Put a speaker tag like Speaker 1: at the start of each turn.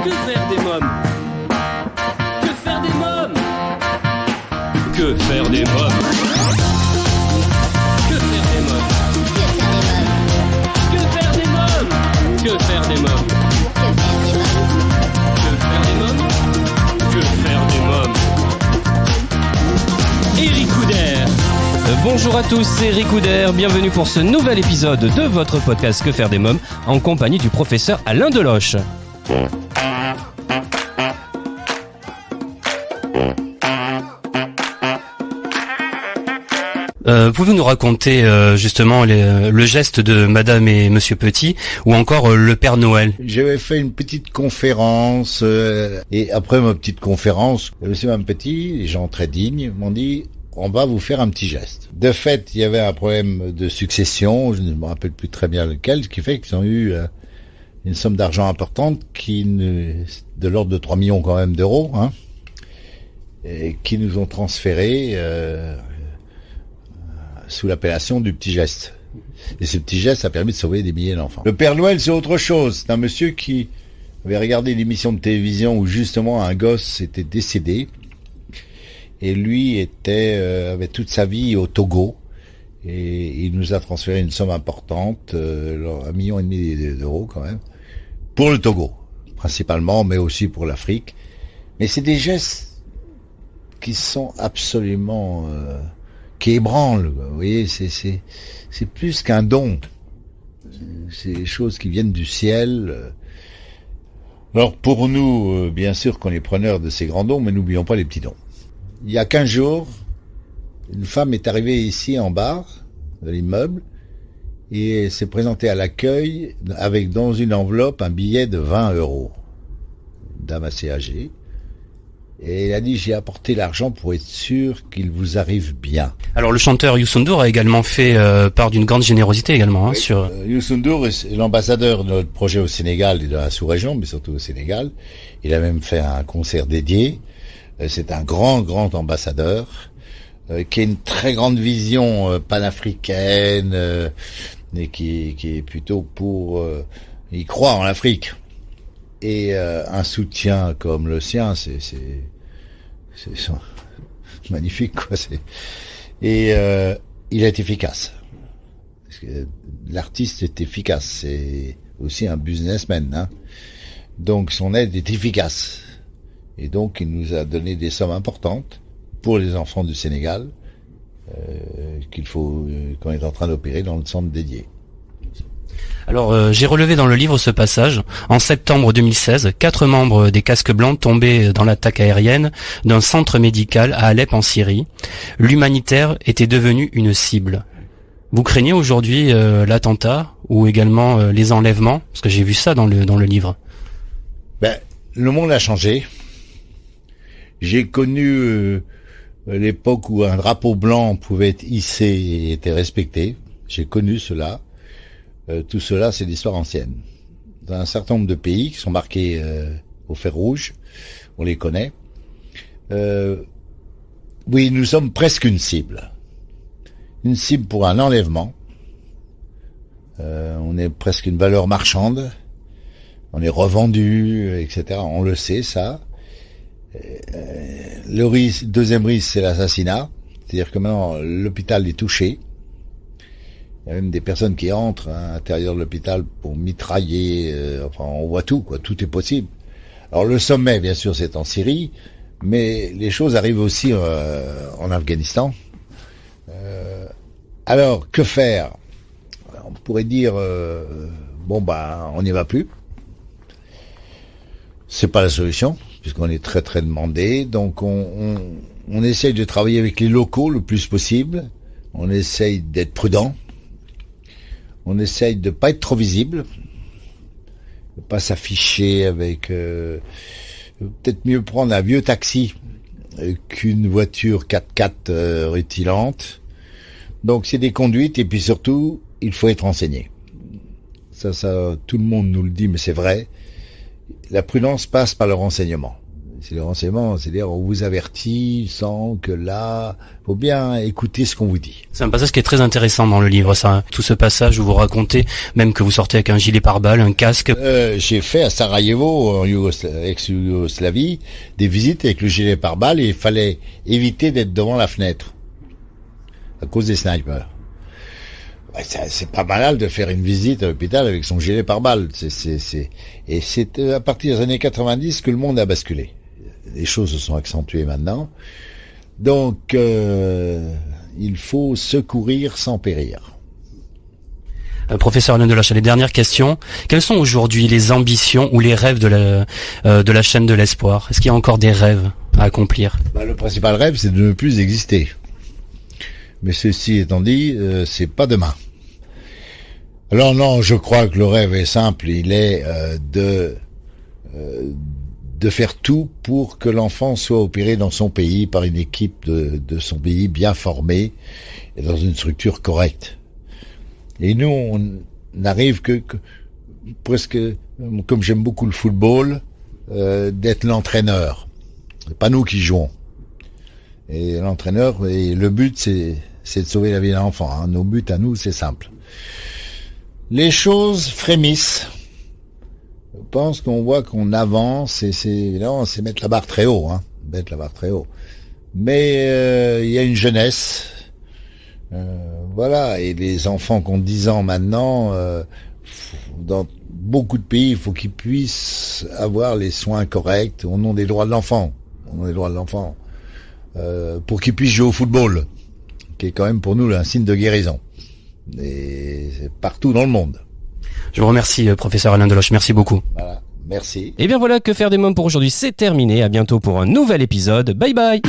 Speaker 1: Que faire des mômes? Que faire des mômes? Que faire des mômes? Que faire des mômes? Que faire des mômes? Que faire des mômes? Que faire des mômes? Que faire des mômes? Eric Couder.
Speaker 2: Bonjour à tous, c'est Eric Couder, bienvenue pour ce nouvel épisode de votre podcast Que faire des mômes, en compagnie du professeur Alain Deloche. Pouvez-vous nous raconter justement le geste de Madame et Monsieur Petit, ou encore le Père Noël?
Speaker 3: J'avais fait une petite conférence, et après ma petite conférence, Monsieur et Madame Petit, les gens très dignes, m'ont dit « on va vous faire un petit geste ». De fait, il y avait un problème de succession, je ne me rappelle plus très bien lequel, ce qui fait qu'ils ont eu une somme d'argent importante, de l'ordre de 3 millions quand même d'euros, hein, et qui nous ont transféré sous l'appellation du petit geste. Et ce petit geste a permis de sauver des milliers d'enfants. Le Père Noël, c'est autre chose. C'est un monsieur qui avait regardé une émission de télévision où justement un gosse était décédé. Et lui avait toute sa vie au Togo. Et il nous a transféré une somme importante, 1,5 million d'euros quand même, pour le Togo, principalement, mais aussi pour l'Afrique. Mais c'est des gestes qui sont absolument... qui ébranlent, vous voyez, c'est plus qu'un don. C'est des choses qui viennent du ciel. Alors pour nous, bien sûr qu'on est preneurs de ces grands dons, mais n'oublions pas les petits dons. Il y a 15 jours, une femme est arrivée ici en bas, de l'immeuble, et s'est présentée à l'accueil avec dans une enveloppe un billet de 20 €. Une dame assez âgée. Et elle a dit, j'ai apporté l'argent pour être sûr qu'il vous arrive bien.
Speaker 2: Alors le chanteur Youssou N'Dour a également fait part d'une grande générosité également.
Speaker 3: Oui, Youssou N'Dour est l'ambassadeur de notre projet au Sénégal et dans la sous-région, mais surtout au Sénégal. Il a même fait un concert dédié. C'est un grand ambassadeur qui a une très grande vision panafricaine et qui est plutôt pour... il croit en l'Afrique. Et un soutien comme le sien, c'est magnifique, quoi. Et il est efficace. Parce que l'artiste est efficace. C'est aussi un businessman, hein. Donc son aide est efficace. Et donc il nous a donné des sommes importantes pour les enfants du Sénégal qu'on est en train d'opérer dans le centre dédié.
Speaker 2: Alors, j'ai relevé dans le livre ce passage. En septembre 2016, 4 membres des casques blancs tombaient dans l'attaque aérienne d'un centre médical à Alep en Syrie. L'humanitaire était devenu une cible. Vous craignez aujourd'hui l'attentat ou également les enlèvements? Parce que j'ai vu ça dans le livre.
Speaker 3: Le monde a changé. J'ai connu l'époque où un drapeau blanc pouvait être hissé et était respecté. J'ai connu cela. Tout cela, c'est l'histoire ancienne. Dans un certain nombre de pays qui sont marqués au fer rouge, on les connaît. Oui, nous sommes presque une cible. Une cible pour un enlèvement. On est presque une valeur marchande. On est revendu, etc. On le sait, ça. Le deuxième risque, c'est l'assassinat. C'est-à-dire que maintenant, l'hôpital est touché. Il y a même des personnes qui entrent à l'intérieur de l'hôpital pour mitrailler. Enfin, on voit tout, quoi. Tout est possible. Alors le sommet, bien sûr, c'est en Syrie, mais les choses arrivent aussi en Afghanistan. Alors, que faire? On pourrait dire, on n'y va plus. C'est pas la solution, puisqu'on est très très demandé. Donc, on essaye de travailler avec les locaux le plus possible. On essaye d'être prudent. On essaye de pas être trop visible, de pas s'afficher avec... peut-être mieux prendre un vieux taxi qu'une voiture 4x4 rutilante. Donc c'est des conduites et puis surtout, il faut être renseigné. Ça, tout le monde nous le dit, mais c'est vrai. La prudence passe par le renseignement. C'est le renseignement, c'est-à-dire on vous avertit sans que là, faut bien écouter ce qu'on vous dit.
Speaker 2: C'est un passage qui est très intéressant dans le livre, ça. Tout ce passage où vous racontez, même que vous sortez avec un gilet pare-balles, un casque.
Speaker 3: J'ai fait à Sarajevo, en ex-Yougoslavie, des visites avec le gilet pare-balles et il fallait éviter d'être devant la fenêtre à cause des snipers. Ouais, c'est pas banal de faire une visite à l'hôpital avec son gilet pare-balles. Et c'est à partir des années 90 que le monde a basculé. Les choses se sont accentuées maintenant. Donc, il faut secourir sans périr.
Speaker 2: Professeur Alain Deloche, les dernières questions. Quelles sont aujourd'hui les ambitions ou les rêves de la chaîne de l'espoir? Est-ce qu'il y a encore des rêves à accomplir?
Speaker 3: Le principal rêve, c'est de ne plus exister. Mais ceci étant dit, c'est pas demain. Alors non, je crois que le rêve est simple. Il est de faire tout pour que l'enfant soit opéré dans son pays par une équipe de son pays bien formée et dans une structure correcte. Et nous, on n'arrive que presque, comme j'aime beaucoup le football, d'être l'entraîneur. C'est pas nous qui jouons. Et l'entraîneur, et le but, c'est de sauver la vie d'un enfant. Hein. Nos buts à nous, c'est simple. Les choses frémissent. Je pense qu'on voit qu'on avance et c'est mettre la barre très haut, hein. Mettre la barre très haut. Mais il y a une jeunesse. Voilà, et les enfants qui ont 10 ans maintenant, dans beaucoup de pays, il faut qu'ils puissent avoir les soins corrects au nom des droits de l'enfant. Au nom des droits de l'enfant. Pour qu'ils puissent jouer au football, qui est quand même pour nous un signe de guérison. Et c'est partout dans le monde.
Speaker 2: Je vous remercie, professeur Alain Deloche. Merci beaucoup.
Speaker 3: Voilà, merci.
Speaker 4: Et bien voilà, Que faire des mômes pour aujourd'hui, c'est terminé. À bientôt pour un nouvel épisode. Bye bye.